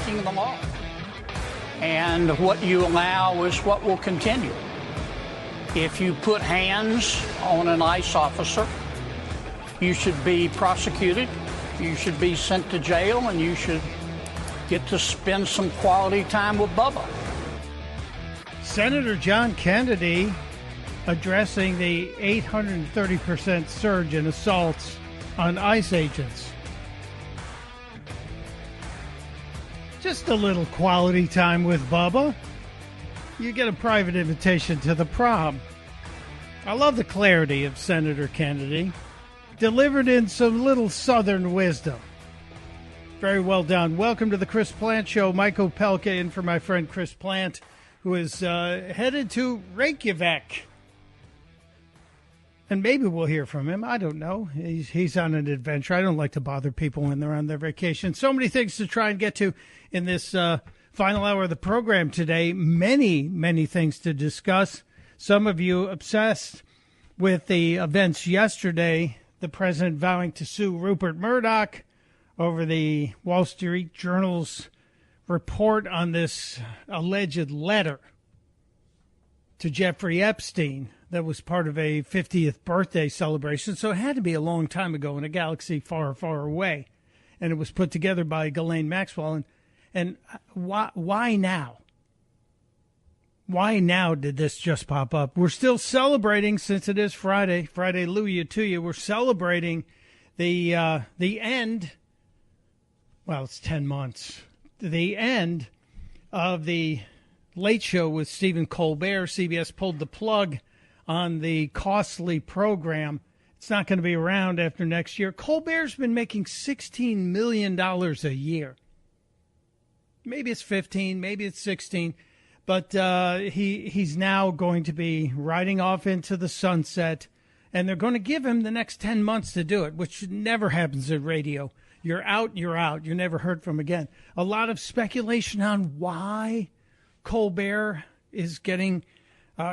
breaking the law. And what you allow is what will continue. If you put hands on an ICE officer, you should be prosecuted, you should be sent to jail, and you should get to spend some quality time with Bubba. Senator John Kennedy addressing the 830% surge in assaults on ICE agents. Just a little quality time with Bubba. You get a private invitation to the prom. I love the clarity of Senator Kennedy, delivered in some little Southern wisdom. Very well done. Welcome to the Chris Plant Show. Mike Opelka in for my friend Chris Plant, who is headed to Reykjavik. And maybe we'll hear from him. I don't know. He's on an adventure. I don't like to bother people when they're on their vacation. So many things to try and get to in this final hour of the program today. Many, many things to discuss. Some of you obsessed with the events yesterday, the president vowing to sue Rupert Murdoch over the Wall Street Journal's report on this alleged letter to Jeffrey Epstein that was part of a 50th birthday celebration. So it had to be a long time ago in a galaxy far, far away. And it was put together by Ghislaine Maxwell. And why now? Why now did this just pop up? We're still celebrating, since it is Friday. Friday, Louie to you. We're celebrating the end. Well, it's 10 months. The end of the Late Show with Stephen Colbert. CBS pulled the plug on the costly program. It's not going to be around after next year. Colbert's been making $16 million a year. Maybe it's 15, maybe it's 16, but he's now going to be riding off into the sunset, and they're going to give him the next 10 months to do it, which never happens in radio. You're out, you're out. You're never heard from again. A lot of speculation on why Colbert is getting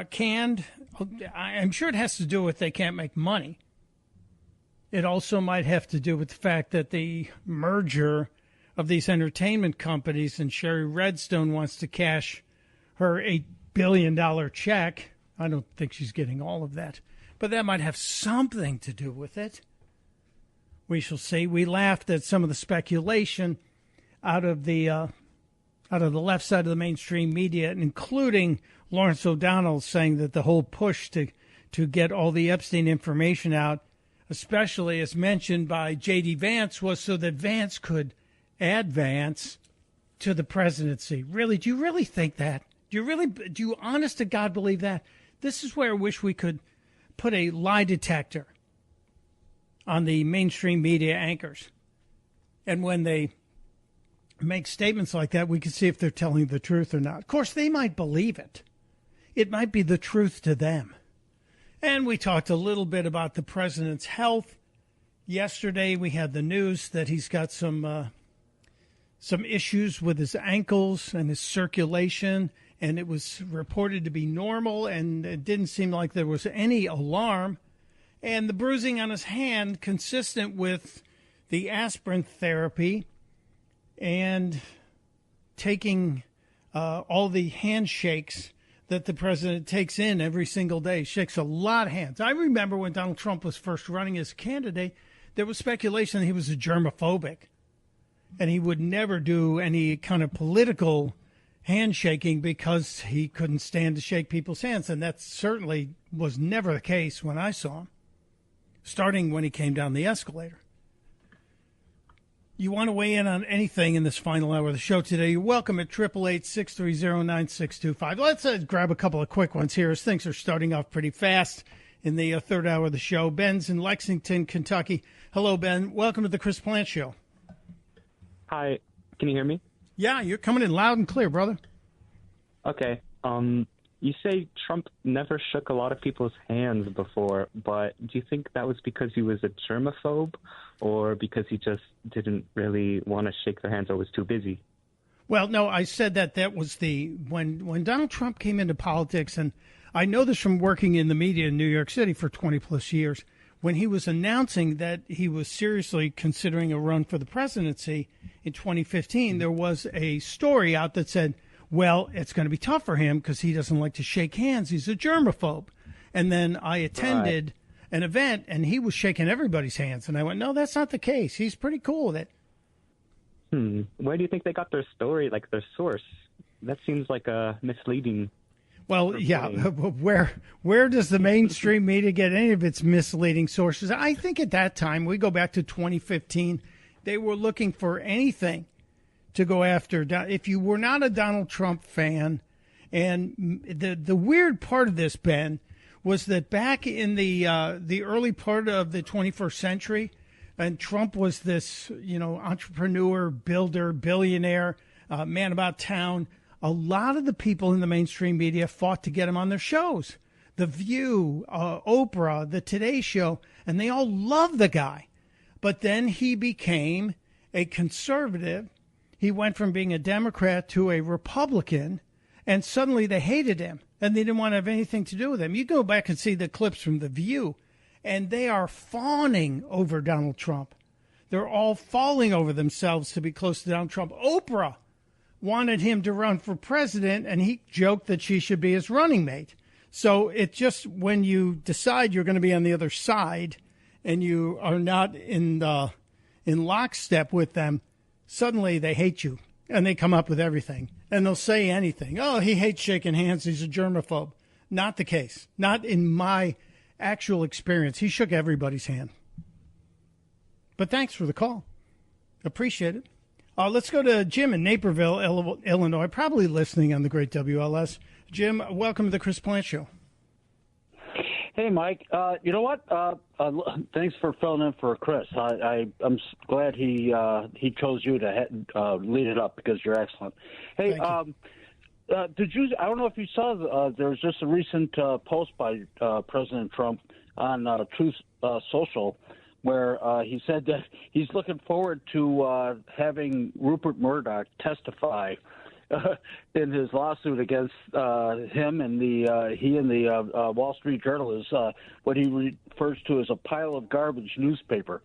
canned. I'm sure it has to do with they can't make money. It also might have to do with the fact that the merger of these entertainment companies and Sherry Redstone wants to cash her $8 billion check. I don't think she's getting all of that, but that might have something to do with it. We shall see. We laughed at some of the speculation out of the left side of the mainstream media, including Lawrence O'Donnell saying that the whole push to get all the Epstein information out, especially as mentioned by JD Vance, was so that Vance could add Vance to the presidency. Really? Do you really think that? Do you honest to God believe that? This is where I wish we could put a lie detector on the mainstream media anchors. And when they make statements like that, we can see if they're telling the truth or not. Of course, they might believe it. It might be the truth to them. And we talked a little bit about the president's health. Yesterday, we had the news that he's got some issues with his ankles and his circulation, and it was reported to be normal, and it didn't seem like there was any alarm. And the bruising on his hand, consistent with the aspirin therapy and taking all the handshakes that the president takes in every single day. Shakes a lot of hands. I remember when Donald Trump was first running as candidate, there was speculation that he was a germophobic and he would never do any kind of political handshaking because he couldn't stand to shake people's hands. And that certainly was never the case when I saw him, starting when he came down the escalator. You want to weigh in on anything in this final hour of the show today, you're welcome at 888-630-9625. Let's grab a couple of quick ones here as things are starting off pretty fast in the third hour of the show. Ben's in Lexington, Kentucky. Hello, Ben. Welcome to the Chris Plant Show. Hi. Can you hear me? Yeah, you're coming in loud and clear, brother. Okay. You say Trump never shook a lot of people's hands before, but do you think that was because he was a germaphobe or because he just didn't really want to shake their hands or was too busy? Well, no, I said that was when Donald Trump came into politics, and I know this from working in the media in New York City for 20 plus years, when he was announcing that he was seriously considering a run for the presidency, in 2015, there was a story out that said, well, it's going to be tough for him because he doesn't like to shake hands. He's a germaphobe. And then I attended an event, and he was shaking everybody's hands. And I went, no, that's not the case. He's pretty cool with it. Where do you think they got their story, like their source? That seems like a misleading. Well, yeah. Where does the mainstream media get any of its misleading sources? I think at that time, we go back to 2015, they were looking for anything to go after. If you were not a Donald Trump fan, and the weird part of this, Ben, was that back in the early part of the 21st century, and Trump was this, entrepreneur, builder, billionaire, man about town. A lot of the people in the mainstream media fought to get him on their shows. The View, Oprah, The Today Show, and they all loved the guy. But then he became a conservative. He went from being a Democrat to a Republican, and suddenly they hated him, and they didn't want to have anything to do with him. You go back and see the clips from The View, and they are fawning over Donald Trump. They're all falling over themselves to be close to Donald Trump. Oprah wanted him to run for president, and he joked that she should be his running mate. So it's just when you decide you're going to be on the other side and you are not in lockstep with them, suddenly they hate you, and they come up with everything. And they'll say anything. Oh, he hates shaking hands. He's a germaphobe. Not the case. Not in my actual experience. He shook everybody's hand. But thanks for the call. Appreciate it. Let's go to Jim in Naperville, Illinois, probably listening on the great WLS. Jim, welcome to the Chris Plant Show. Hey, Mike. You know what? Thanks for filling in for Chris. I'm glad he chose you to lead it up because you're excellent. Hey, did you? I don't know if you saw. There was just a recent post by President Trump on Truth Social, where he said that he's looking forward to having Rupert Murdoch testify in his lawsuit against him and the Wall Street Journal is what he refers to as a pile of garbage newspaper.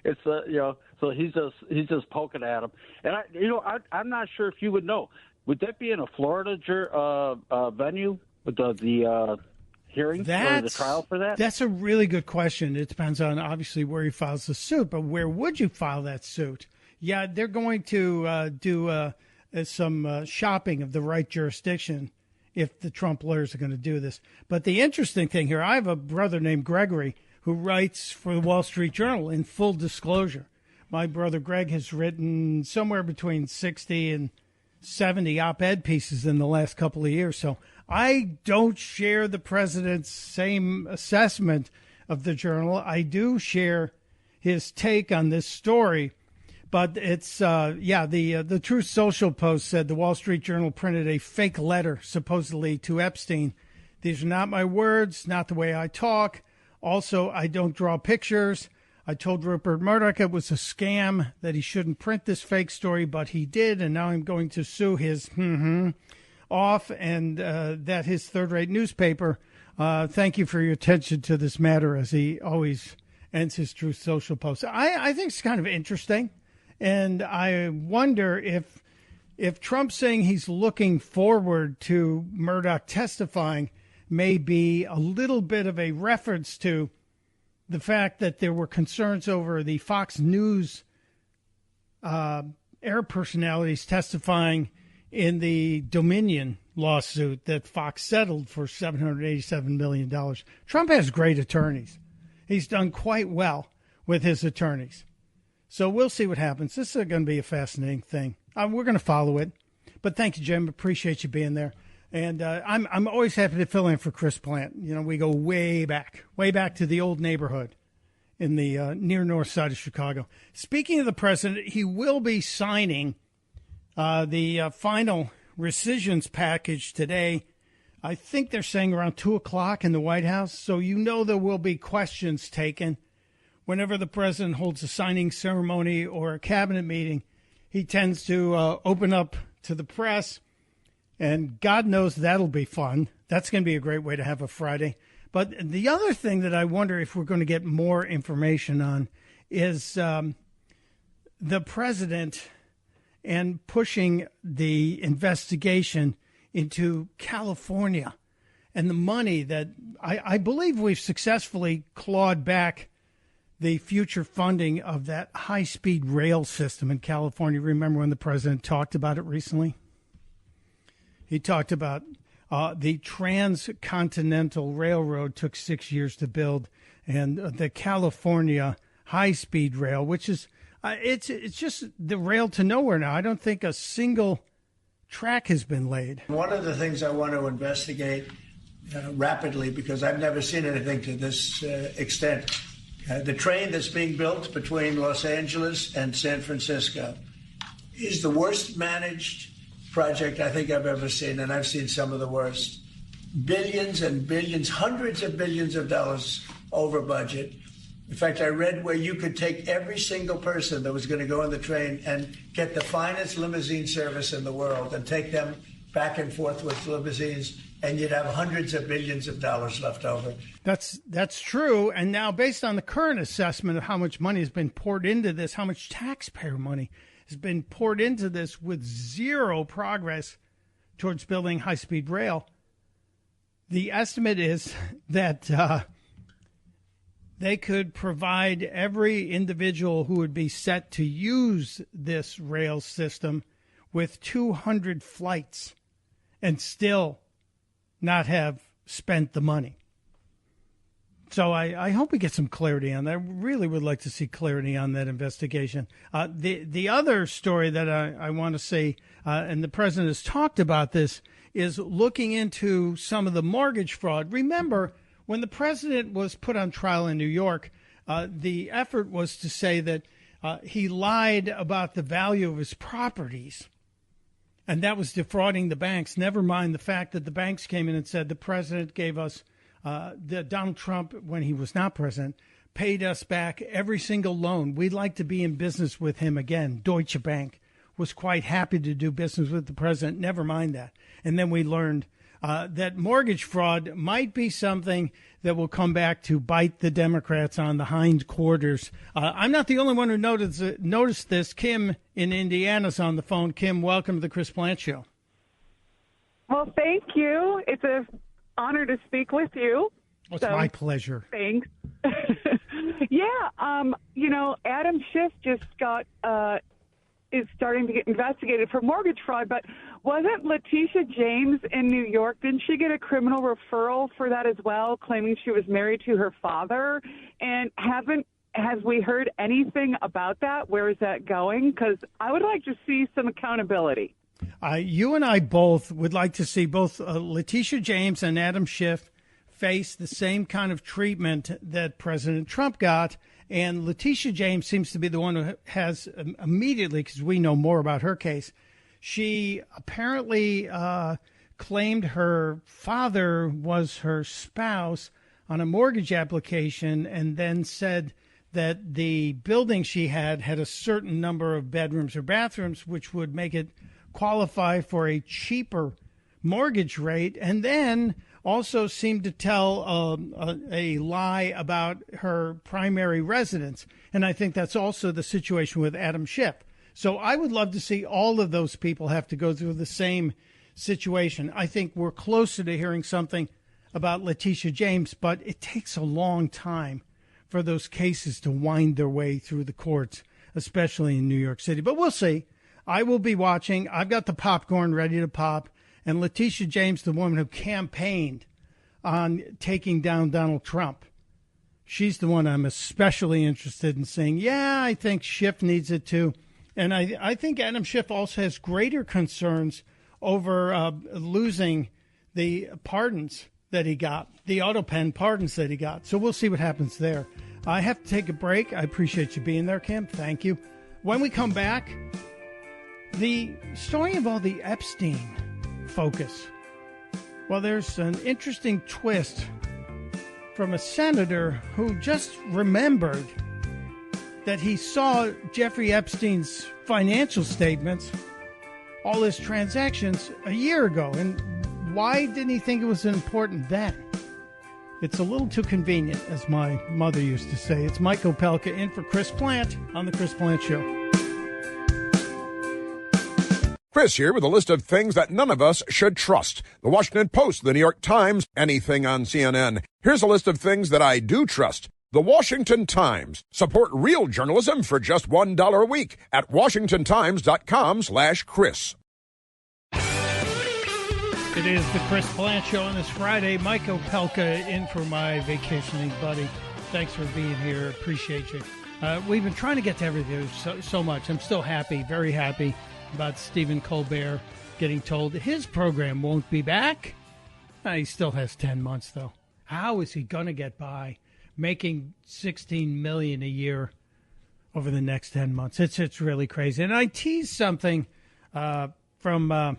It's so he's just poking at him, and I'm not sure if you would know. Would that be in a Florida venue with the hearing or the trial for that? That's a really good question. It depends on obviously where he files the suit, but where would you file that suit? Yeah, they're going to do some shopping of the right jurisdiction if the Trump lawyers are going to do this. But the interesting thing here, I have a brother named Gregory who writes for the Wall Street Journal. In full disclosure, my brother Greg has written somewhere between 60 and 70 op-ed pieces in the last couple of years. So I don't share the president's same assessment of the Journal. I do share his take on this story. But it's, the Truth Social post said the Wall Street Journal printed a fake letter, supposedly, to Epstein. These are not my words, not the way I talk. Also, I don't draw pictures. I told Rupert Murdoch it was a scam, that he shouldn't print this fake story, but he did, and now I'm going to sue his off, and that his third-rate newspaper. Thank you for your attention to this matter, as he always ends his Truth Social post. I think it's kind of interesting. And I wonder if Trump saying he's looking forward to Murdoch testifying may be a little bit of a reference to the fact that there were concerns over the Fox News air personalities testifying in the Dominion lawsuit that Fox settled for $787 million. Trump has great attorneys. He's done quite well with his attorneys. So we'll see what happens. This is going to be a fascinating thing. We're going to follow it. But thank you, Jim. Appreciate you being there. And I'm always happy to fill in for Chris Plant. We go way back to the old neighborhood in the near north side of Chicago. Speaking of the president, he will be signing the final rescissions package today. I think they're saying around 2 o'clock in the White House. So there will be questions taken. Whenever the president holds a signing ceremony or a cabinet meeting, he tends to open up to the press, and God knows that'll be fun. That's going to be a great way to have a Friday. But the other thing that I wonder if we're going to get more information on is the president and pushing the investigation into California and the money that I believe we've successfully clawed back the future funding of that high-speed rail system in California. Remember when the president talked about it recently? He talked about the transcontinental railroad took 6 years to build, and the California high-speed rail, which is it's just the rail to nowhere now. I don't think a single track has been laid. One of the things I want to investigate rapidly, because I've never seen anything to this extent, the train that's being built between Los Angeles and San Francisco is the worst managed project I think I've ever seen, and I've seen some of the worst. Billions and billions, hundreds of billions of dollars over budget. In fact, I read where you could take every single person that was going to go on the train and get the finest limousine service in the world and take them back and forth with limousines, and you'd have hundreds of billions of dollars left over. That's true. And now, based on the current assessment of how much money has been poured into this, how much taxpayer money has been poured into this with zero progress towards building high-speed rail, the estimate is that they could provide every individual who would be set to use this rail system with 200 flights and still not have spent the money. So I hope we get some clarity on that. I really would like to see clarity on that investigation. The other story that I want to see, and the president has talked about this, is looking into some of the mortgage fraud. Remember, when the president was put on trial in New York, the effort was to say that he lied about the value of his properties, and that was defrauding the banks. Never mind the fact that the banks came in and said the president gave us, Donald Trump, when he was not president, paid us back every single loan. We'd like to be in business with him again. Deutsche Bank was quite happy to do business with the president. Never mind that. And then we learned that mortgage fraud might be something that will come back to bite the Democrats on the hindquarters. I'm not the only one who noticed this. Kim in Indiana's on the phone. Kim, welcome to the Chris Plant Show. Well, thank you. It's an honor to speak with you. It's my pleasure. Thanks. Yeah, Adam Schiff just is starting to get investigated for mortgage fraud, but wasn't Letitia James in New York? Didn't she get a criminal referral for that as well, claiming she was married to her father? And has we heard anything about that? Where is that going? Because I would like to see some accountability. You and I both would like to see both Letitia James and Adam Schiff face the same kind of treatment that President Trump got. And Letitia James seems to be the one who has immediately, because we know more about her case, she apparently claimed her father was her spouse on a mortgage application, and then said that the building she had a certain number of bedrooms or bathrooms, which would make it qualify for a cheaper mortgage rate, and then also seemed to tell a lie about her primary residence. And I think that's also the situation with Adam Schiff. So I would love to see all of those people have to go through the same situation. I think we're closer to hearing something about Letitia James, but it takes a long time for those cases to wind their way through the courts, especially in New York City. But we'll see. I will be watching. I've got the popcorn ready to pop. And Letitia James, the woman who campaigned on taking down Donald Trump, she's the one I'm especially interested in seeing. Yeah, I think Schiff needs it too. And I think Adam Schiff also has greater concerns over losing the pardons that he got, the auto pen pardons that he got. So we'll see what happens there. I have to take a break. I appreciate you being there, Kim. Thank you. When we come back, the story of all the Epstein focus. Well, there's an interesting twist from a senator who just remembered that he saw Jeffrey Epstein's financial statements, all his transactions, a year ago. And why didn't he think it was important then? It's a little too convenient, as my mother used to say. It's Mike Opelka in for Chris Plant on The Chris Plant Show. Chris here with a list of things that none of us should trust. The Washington Post, the New York Times, anything on CNN. Here's a list of things that I do trust. The Washington Times. Support real journalism for just $1 a week at washingtontimes.com/Chris. It is the Chris Blanch Show on this Friday. Mike Opelka in for my vacationing buddy. Thanks for being here. Appreciate you. We've been trying to get to everything so much. I'm still happy, very happy about Stephen Colbert getting told his program won't be back. He still has 10 months, though. How is he going to get by making $16 million a year over the next 10 months? It's really crazy. And I teased something from a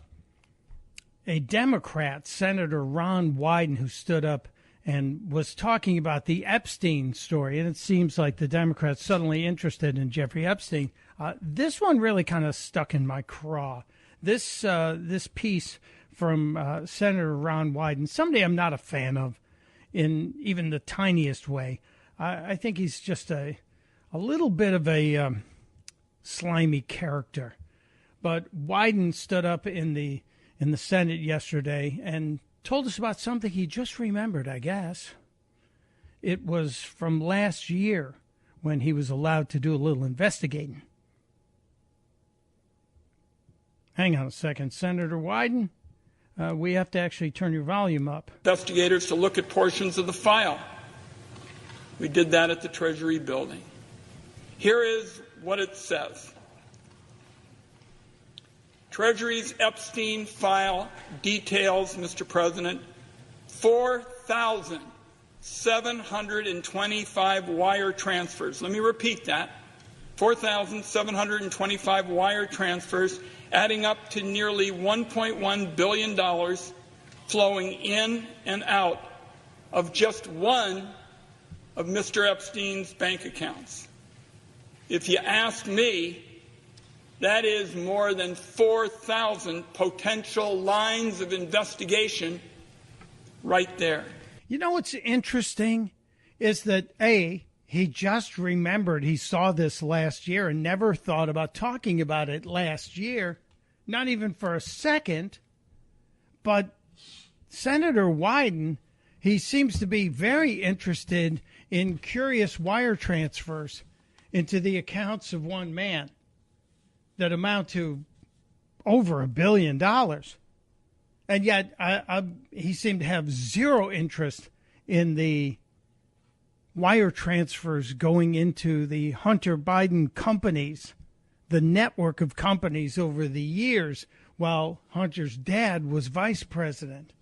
Democrat, Senator Ron Wyden, who stood up and was talking about the Epstein story. And it seems like the Democrats suddenly interested in Jeffrey Epstein. This one really kind of stuck in my craw. This piece from Senator Ron Wyden, somebody I'm not a fan of in even the tiniest way. I think he's just a little bit of a slimy character. But Wyden stood up in the Senate yesterday and told us about something he just remembered, I guess. It was from last year when he was allowed to do a little investigating. Hang on a second, Senator Wyden. We have to actually turn your volume up. Investigators to look at portions of the file. We did that at the Treasury building. Here is what it says. Treasury's Epstein file details, Mr. President, 4,725 wire transfers. Let me repeat that. 4,725 wire transfers, adding up to nearly $1.1 billion flowing in and out of just one of Mr. Epstein's bank accounts. If you ask me, that is more than 4,000 potential lines of investigation right there. You know what's interesting is that, A, he just remembered he saw this last year and never thought about talking about it last year, not even for a second. But Senator Wyden, he seems to be very interested in curious wire transfers into the accounts of one man that amount to over $1 billion. And yet he seemed to have zero interest in the wire transfers going into the Hunter Biden companies, the network of companies over the years, while Hunter's dad was vice president.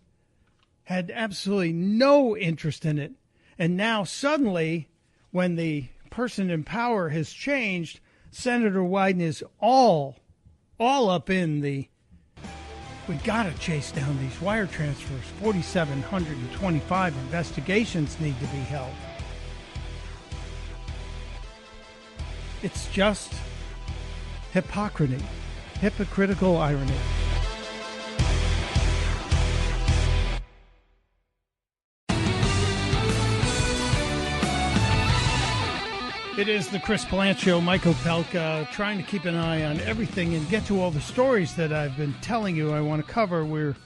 Had absolutely no interest in it. And now suddenly, when the person in power has changed, Senator Wyden is all up in the, we got to chase down these wire transfers. 4,725 investigations need to be held. It's just hypocritical irony. It is the Chris Blanch Show. Mike Opelka trying to keep an eye on everything and get to all the stories that I've been telling you I want to cover. We're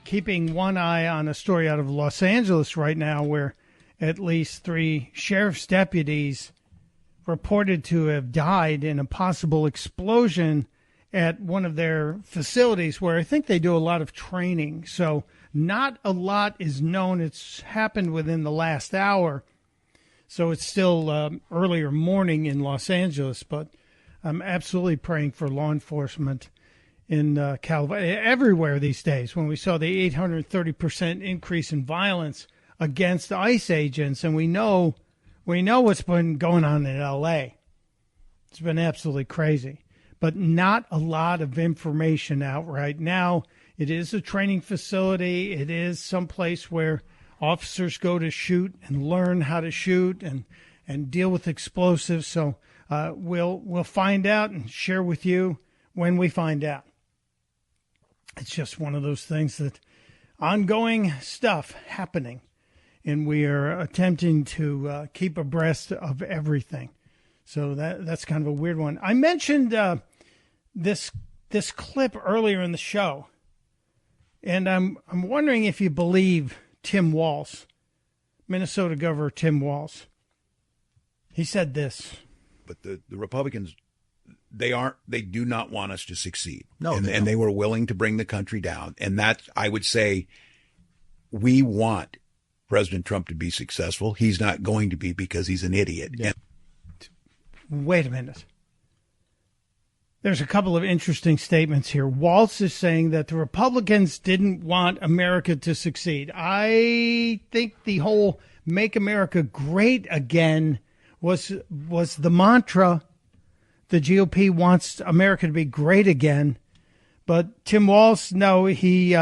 keeping one eye on a story out of Los Angeles right now where at least 3 sheriff's deputies reported to have died in a possible explosion at one of their facilities where I think they do a lot of training. So not a lot is known. It's happened within the last hour. So it's still earlier morning in Los Angeles, but I'm absolutely praying for law enforcement in California, everywhere these days. When we saw the 830% increase in violence against ICE agents, and we know what's been going on in L.A. It's been absolutely crazy, but not a lot of information out right now. It is a training facility. It is someplace where officers go to shoot and learn how to shoot and deal with explosives. So we'll find out and share with you when we find out. It's just one of those things that ongoing stuff happening, and we are attempting to keep abreast of everything. So that's kind of a weird one. I mentioned this this clip earlier in the show, and I'm wondering if you believe Tim Walz, Minnesota Governor Tim Walz. He said this. But the Republicans, they do not want us to succeed. No, and they were willing to bring the country down. And that, I would say, we want President Trump to be successful. He's not going to be because he's an idiot. Yeah. Wait a minute. There's a couple of interesting statements here. Walz is saying that the Republicans didn't want America to succeed. I think the whole "Make America Great Again" was the mantra. The GOP wants America to be great again. But Tim Walz, no, he's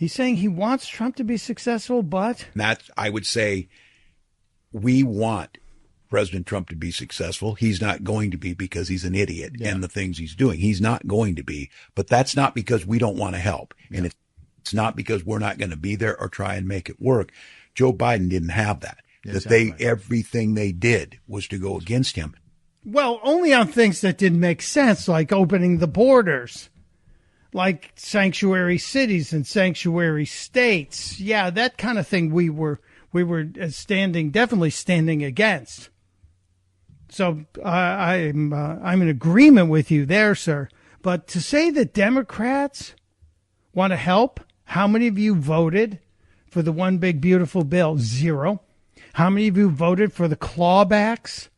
saying he wants Trump to be successful, but... That, I would say, we want President Trump to be successful. He's not going to be because he's an idiot and the things he's doing. He's not going to be. But that's not because we don't want to help. And it's not because we're not going to be there or try and make it work. Joe Biden didn't have that. Exactly. Everything they did was to go against him. Well, only on things that didn't make sense, like opening the borders, like sanctuary cities and sanctuary states. Yeah, that kind of thing we were definitely standing against. So I'm in agreement with you there, sir. But to say that Democrats want to help, how many of you voted for the one big beautiful bill? 0. How many of you voted for the clawbacks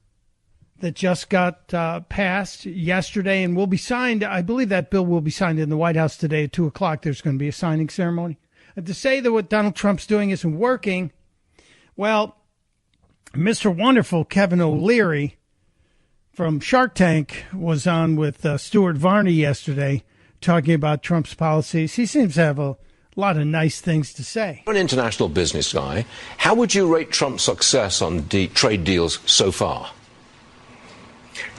that just got passed yesterday and will be signed? I believe that bill will be signed in the White House today at 2 o'clock. There's going to be a signing ceremony. And to say that what Donald Trump's doing isn't working, well, Mr. Wonderful Kevin O'Leary from Shark Tank was on with Stuart Varney yesterday talking about Trump's policies. He seems to have a lot of nice things to say. You're an international business guy. How would you rate Trump's success on trade deals so far?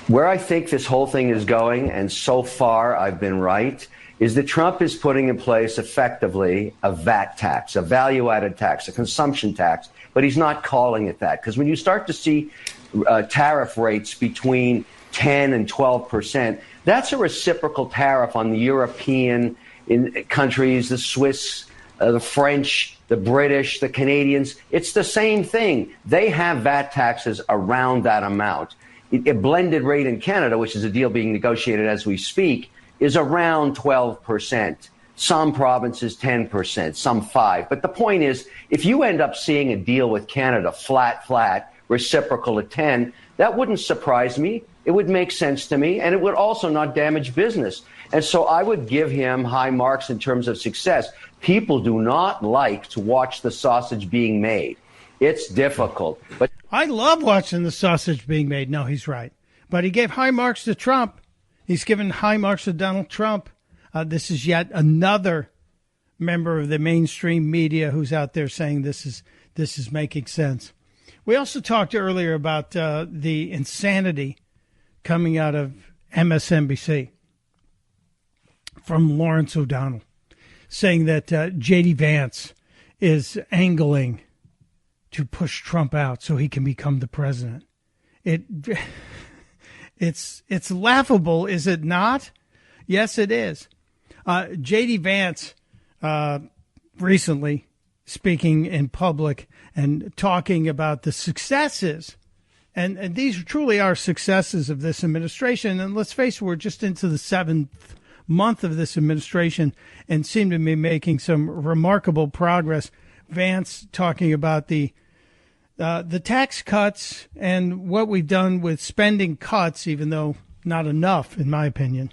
Where I think this whole thing is going, and so far I've been right, is that Trump is putting in place effectively a VAT tax, a value-added tax, a consumption tax, but he's not calling it that. Because when you start to see tariff rates between 10 and 12%, that's a reciprocal tariff on the European countries, the Swiss, the French, the British, the Canadians. It's the same thing. They have VAT taxes around that amount. A blended rate in Canada, which is a deal being negotiated as we speak, is around 12%. Some provinces 10%, some 5%. But the point is, if you end up seeing a deal with Canada flat, reciprocal at 10, that wouldn't surprise me. It would make sense to me, and it would also not damage business. And so I would give him high marks in terms of success. People do not like to watch the sausage being made. It's difficult. But I love watching the sausage being made. No, he's right. But he gave high marks to Trump. He's given high marks to Donald Trump. This is yet another member of the mainstream media who's out there saying this is making sense. We also talked earlier about the insanity coming out of MSNBC from Lawrence O'Donnell, saying that JD Vance is angling to push Trump out so he can become the president. It's laughable, is it not? Yes, it is. JD Vance recently speaking in public and talking about the successes, and these truly are successes of this administration. And let's face it, we're just into the 7th month of this administration and seem to be making some remarkable progress. Vance talking about the tax cuts and what we've done with spending cuts, even though not enough, in my opinion.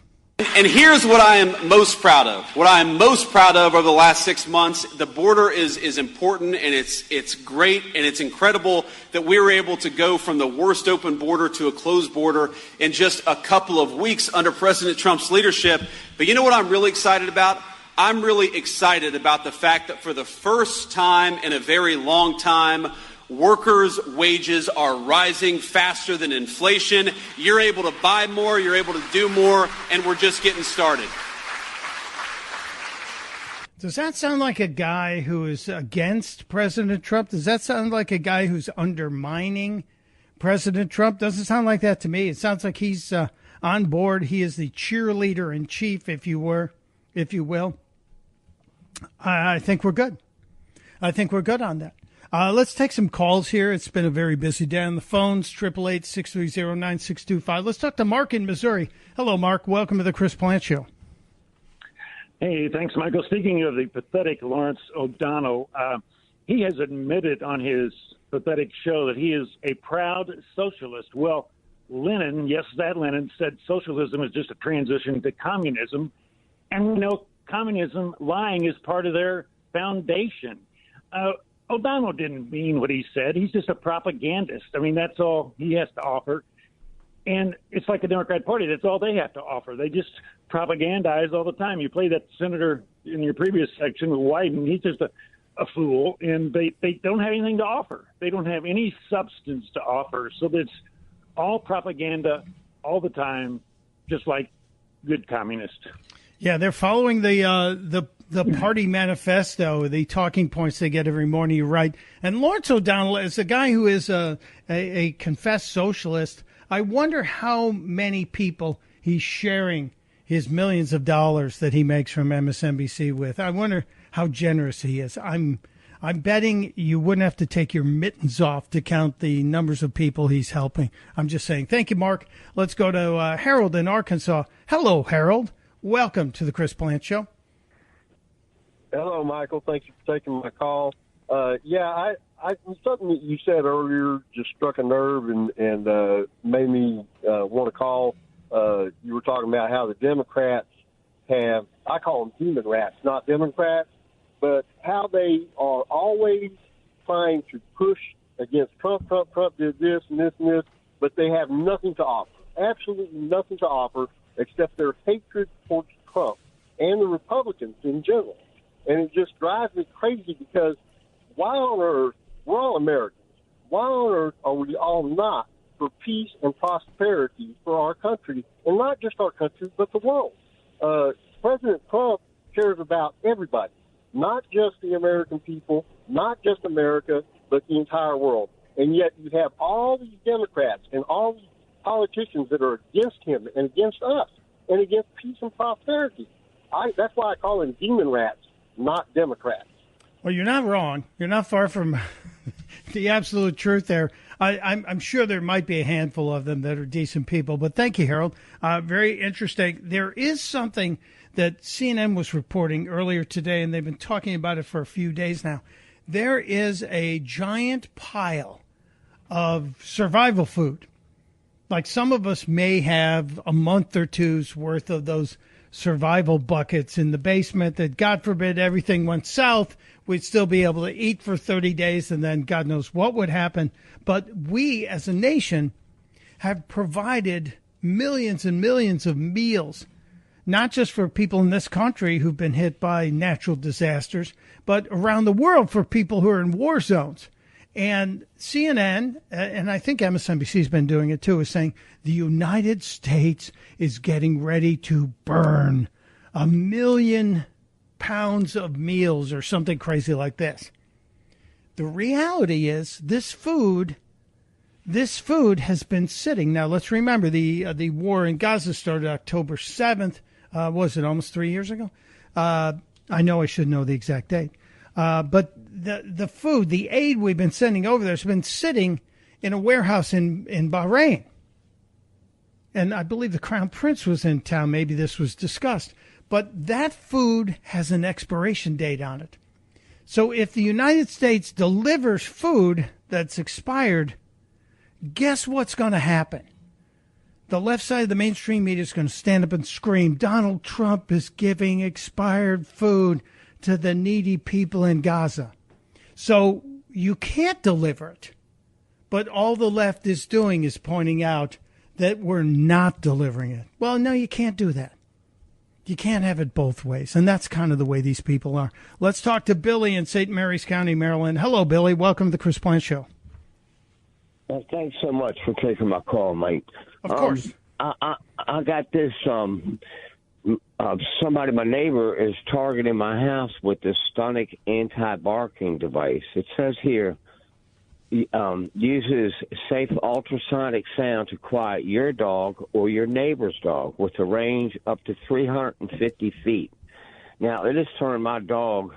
And here's what I am most proud of. What I am most proud of over the last 6 months, the border is important, and it's great, and it's incredible that we were able to go from the worst open border to a closed border in just a couple of weeks under President Trump's leadership. But you know what I'm really excited about? I'm really excited about the fact that for the first time in a very long time, workers' wages are rising faster than inflation. You're able to buy more, you're able to do more, and we're just getting started. Does that sound like a guy who is against President Trump? Does that sound like a guy who's undermining President Trump? Doesn't sound like that to me. It sounds like he's on board. He is the cheerleader in chief, if you will. I think we're good. I think we're good on that. Let's take some calls here. It's been a very busy day on the phones, 888-630-9625. Let's talk to Mark in Missouri. Hello, Mark. Welcome to the Chris Plant Show. Hey, thanks, Michael. Speaking of the pathetic Lawrence O'Donnell, he has admitted on his pathetic show that he is a proud socialist. Well, Lenin, yes, that Lenin, said socialism is just a transition to communism. And, communism, lying is part of their foundation. O'Donnell didn't mean what he said. He's just a propagandist. I mean, that's all he has to offer. And it's like the Democrat Party. That's all they have to offer. They just propagandize all the time. You play that senator in your previous section with Wyden. He's just a fool, and they don't have anything to offer. They don't have any substance to offer. So it's all propaganda all the time, just like good communists. Yeah, they're following the party manifesto, the talking points they get every morning. You're right. And Lawrence O'Donnell is a guy who is a confessed socialist. I wonder how many people he's sharing his millions of dollars that he makes from MSNBC with. I wonder how generous he is. I'm betting you wouldn't have to take your mittens off to count the numbers of people he's helping. I'm just saying. Thank you, Mark. Let's go to Harold in Arkansas. Hello, Harold. Welcome to the Chris Plant Show. Hello, Michael. Thank you for taking my call. I something that you said earlier just struck a nerve and made me want to call. You were talking about how the Democrats have, I call them human rats, not Democrats, but how they are always trying to push against Trump. Trump did this and this and this, but they have nothing to offer, absolutely nothing to offer except their hatred towards Trump and the Republicans in general. And it just drives me crazy because why on earth, we're all Americans, why on earth are we all not for peace and prosperity for our country, and not just our country, but the world? President Trump cares about everybody, not just the American people, not just America, but the entire world. And yet you have all these Democrats and all these politicians that are against him and against us and against peace and prosperity. That's why I call them demon rats, not Democrats. Well, you're not wrong. You're not far from the absolute truth there. I'm sure there might be a handful of them that are decent people, but thank you, Harold. Very interesting. There is something that CNN was reporting earlier today, and they've been talking about it for a few days now. There is a giant pile of survival food. Like some of us may have a month or two's worth of those survival buckets in the basement that, God forbid, everything went south, we'd still be able to eat for 30 days and then God knows what would happen. But we as a nation have provided millions and millions of meals, not just for people in this country who've been hit by natural disasters, but around the world for people who are in war zones. And CNN, and I think MSNBC has been doing it too, is saying the United States is getting ready to burn 1 million pounds of meals or something crazy like this. The reality is this food has been sitting. Now, let's remember the war in Gaza started October 7th. Was it almost 3 years ago? I know I should know the exact date. But the food, the aid we've been sending over there has been sitting in a warehouse in Bahrain. And I believe the Crown Prince was in town. Maybe this was discussed. But that food has an expiration date on it. So if the United States delivers food that's expired, guess what's going to happen? The left side of the mainstream media is going to stand up and scream, Donald Trump is giving expired food to the needy people in Gaza. So you can't deliver it. But all the left is doing is pointing out that we're not delivering it. Well, no, you can't do that. You can't have it both ways. And that's kind of the way these people are. Let's talk to Billy in St. Mary's County, Maryland. Hello, Billy. Welcome to the Chris Plant Show. Thanks so much for taking my call, Mike. Of course. I got this. Somebody, my neighbor, is targeting my house with this sonic anti-barking device. It says here, uses safe ultrasonic sound to quiet your dog or your neighbor's dog with a range up to 350 feet. Now, it has turned my dog,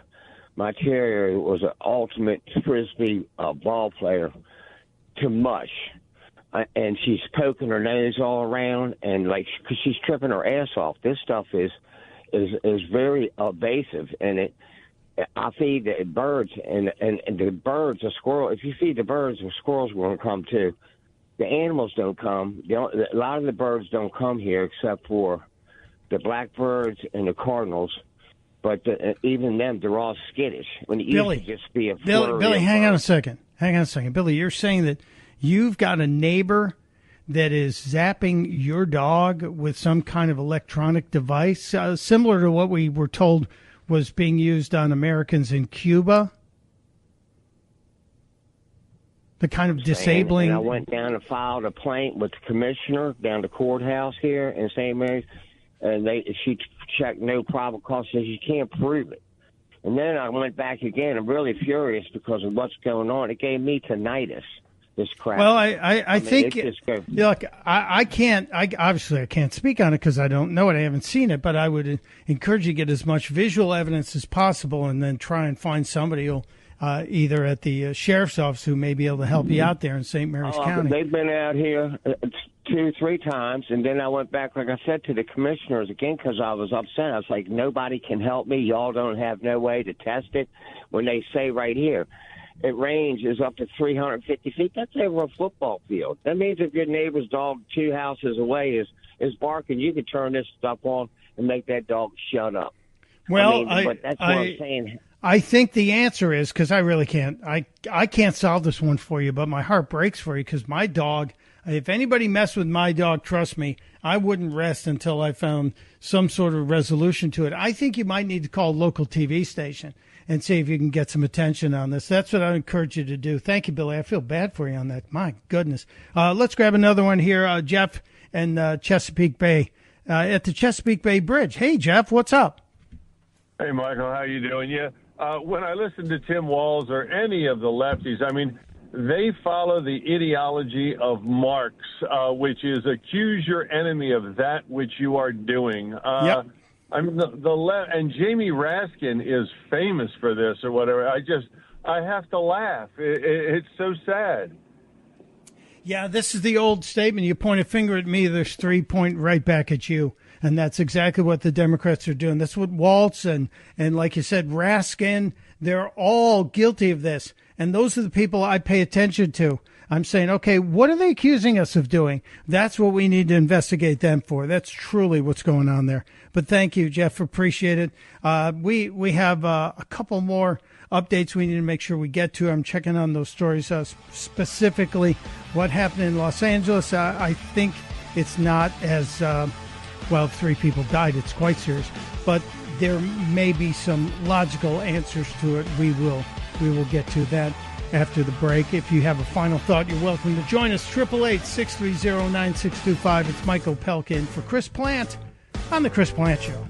my terrier, was an ultimate Frisbee ball player, to mush. And she's poking her nose all around, and because she's tripping her ass off. This stuff is very evasive, and I feed the birds, and the birds, the squirrel. If you feed the birds, the squirrels will come too. The animals don't come. A lot of the birds don't come here except for the blackbirds and the cardinals. But even them, they're all skittish. When it Billy, used to just be a Billy, hang on a second. Billy, you're saying that you've got a neighbor that is zapping your dog with some kind of electronic device, similar to what we were told was being used on Americans in Cuba? The kind of disabling... And I went down and filed a complaint with the commissioner down the courthouse here in St. Mary's, and she checked no probable cause, says you can't prove it. And then I went back again. I'm really furious because of what's going on. It gave me tinnitus, this crap. Well, I think, look, I can't speak on it because I don't know it. I haven't seen it, but I would encourage you to get as much visual evidence as possible and then try and find somebody who'll either at the sheriff's office who may be able to help you out there in St. Mary's County. They've been out here 2-3 times, and then I went back, like I said, to the commissioners again because I was upset. I was like, nobody can help me. Y'all don't have no way to test it. When they say right here, it ranges up to 350 feet. That's over a football field. That means if your neighbor's dog 2 houses away is barking, you can turn this stuff on and make that dog shut up. Well, but that's what I'm saying. I think the answer is, because I really can't, I can't solve this one for you, but my heart breaks for you because my dog, if anybody messed with my dog, trust me, I wouldn't rest until I found some sort of resolution to it. I think you might need to call a local TV station and see if you can get some attention on this. That's what I encourage you to do. Thank you, Billy. I feel bad for you on that. My goodness. Let's grab another one here. Jeff and Chesapeake Bay at the Chesapeake Bay Bridge. Hey, Jeff, what's up? Hey, Michael, how you doing? Yeah. When I listen to Tim Walz or any of the lefties, I mean, they follow the ideology of Marx, which is accuse your enemy of that which you are doing. Yep. I mean, and Jamie Raskin is famous for this or whatever. I have to laugh. It's so sad. Yeah, this is the old statement. You point a finger at me, there's 3 point right back at you. And that's exactly what the Democrats are doing. That's what Waltz and like you said, Raskin, they're all guilty of this. And those are the people I pay attention to. I'm saying, okay, what are they accusing us of doing? That's what we need to investigate them for. That's truly what's going on there. But thank you, Jeff. Appreciate it. We have a couple more updates we need to make sure we get to. I'm checking on those stories, specifically what happened in Los Angeles. I think it's not as... well, 3 people died. It's quite serious. But there may be some logical answers to it. We will get to that after the break. If you have a final thought, you're welcome to join us. 888-630-9625. It's Michael Pelkin for Chris Plant on The Chris Plant Show.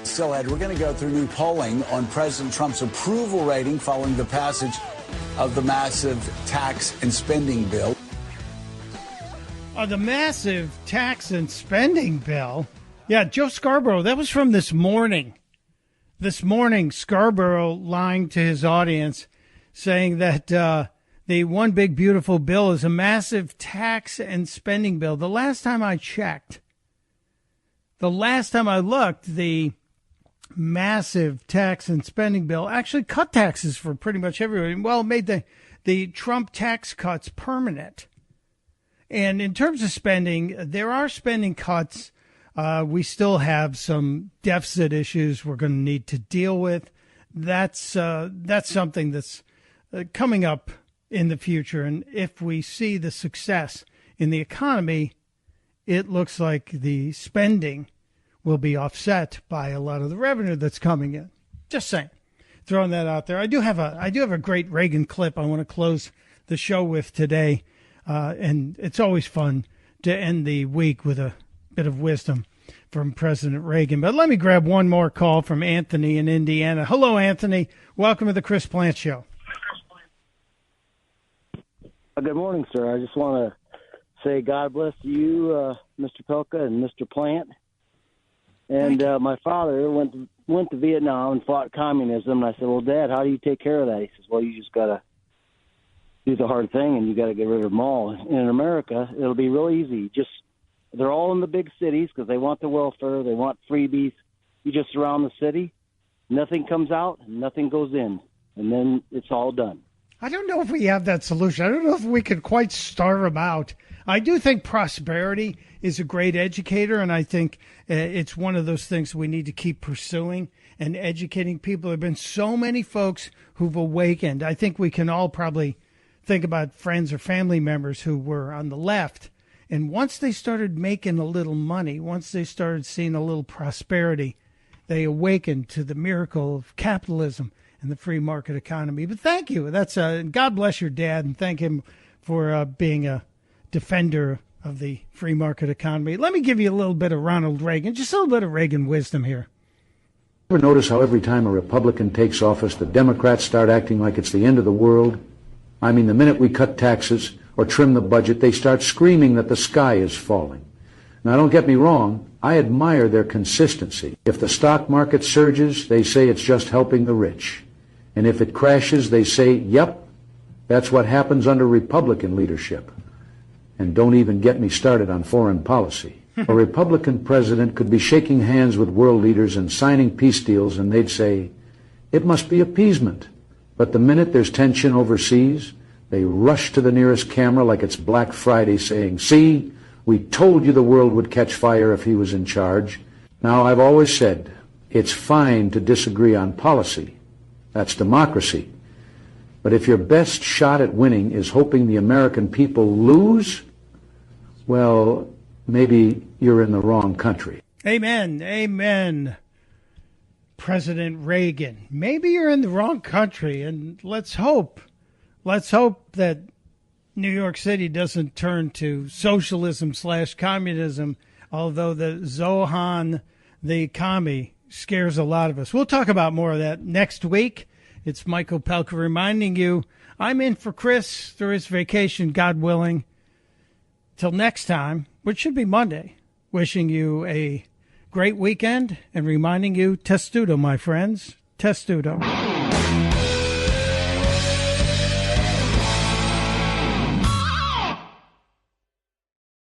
Still ahead, we're going to go through new polling on President Trump's approval rating following the passage of the massive tax and spending bill. The massive tax and spending bill? Yeah, Joe Scarborough, that was from this morning. This morning, Scarborough lying to his audience, saying that the one big beautiful bill is a massive tax and spending bill. The last time I checked, the last time I looked, the massive tax and spending bill actually cut taxes for pretty much everyone. Well, it made the Trump tax cuts permanent. And in terms of spending, there are spending cuts. We still have some deficit issues we're going to need to deal with. That's something that's coming up in the future. And if we see the success in the economy, it looks like the spending will be offset by a lot of the revenue that's coming in. Just saying, throwing that out there. I do have a great Reagan clip I want to close the show with today, and it's always fun to end the week with a bit of wisdom. from President Reagan. But let me grab one more call from Anthony in Indiana. Hello, Anthony. Welcome to the Chris Plant Show. Good morning, sir. I just want to say God bless you, Mr. Pelka and Mr. Plant. And my father went to Vietnam and fought communism. And I said, well, Dad, how do you take care of that? He says, well, you just got to do the hard thing, and you got to get rid of them all. And in America, it'll be real easy. They're all in the big cities because they want the welfare. They want freebies. You just surround the city. Nothing comes out, and nothing goes in. And then it's all done. I don't know if we have that solution. I don't know if we could quite starve them out. I do think prosperity is a great educator, and I think it's one of those things we need to keep pursuing and educating people. There have been so many folks who've awakened. I think we can all probably think about friends or family members who were on the left, and once they started making a little money, once they started seeing a little prosperity, they awakened to the miracle of capitalism and the free market economy. But thank you. That's God bless your dad, and thank him for being a defender of the free market economy. Let me give you a little bit of Ronald Reagan, just a little bit of Reagan wisdom here. Ever notice how every time a Republican takes office, the Democrats start acting like it's the end of the world? I mean, the minute we cut taxes or trim the budget, they start screaming that the sky is falling. Now, don't get me wrong. I admire their consistency. If the stock market surges, they say it's just helping the rich. And if it crashes, they say, yep, that's what happens under Republican leadership. And don't even get me started on foreign policy. A Republican president could be shaking hands with world leaders and signing peace deals, and they'd say, it must be appeasement. But the minute there's tension overseas, they rush to the nearest camera like it's Black Friday saying, see, we told you the world would catch fire if he was in charge. Now, I've always said, it's fine to disagree on policy. That's democracy. But if your best shot at winning is hoping the American people lose, well, maybe you're in the wrong country. Amen. Amen. President Reagan. Maybe you're in the wrong country, and let's hope that New York City doesn't turn to socialism/communism, although the Zohan, the commie, scares a lot of us. We'll talk about more of that next week. It's Michael Pelka reminding you I'm in for Chris through his vacation, God willing. Till next time, which should be Monday, wishing you a great weekend and reminding you, testudo, my friends, testudo.